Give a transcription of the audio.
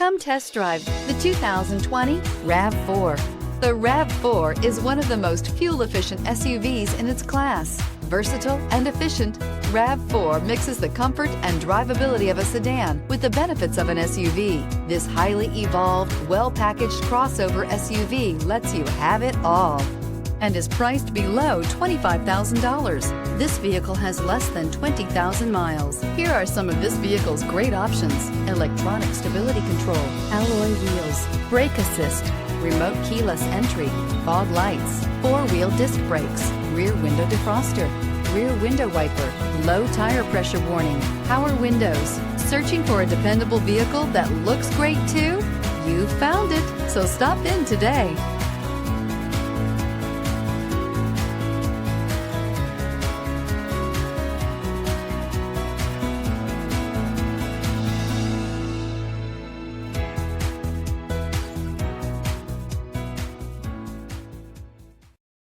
Come test drive the 2020 RAV4. The RAV4 is one of the most fuel-efficient SUVs in its class. Versatile and efficient, RAV4 mixes the comfort and drivability of a sedan with the benefits of an SUV. This highly evolved, well-packaged crossover SUV lets you have it all and is priced below $25,000. This vehicle has less than 20,000 miles. Here are some of this vehicle's great options: electronic stability control, alloy wheels, brake assist, remote keyless entry, fog lights, four-wheel disc brakes, rear window defroster, rear window wiper, low tire pressure warning, power windows. Searching for a dependable vehicle that looks great too? You found it, so stop in today.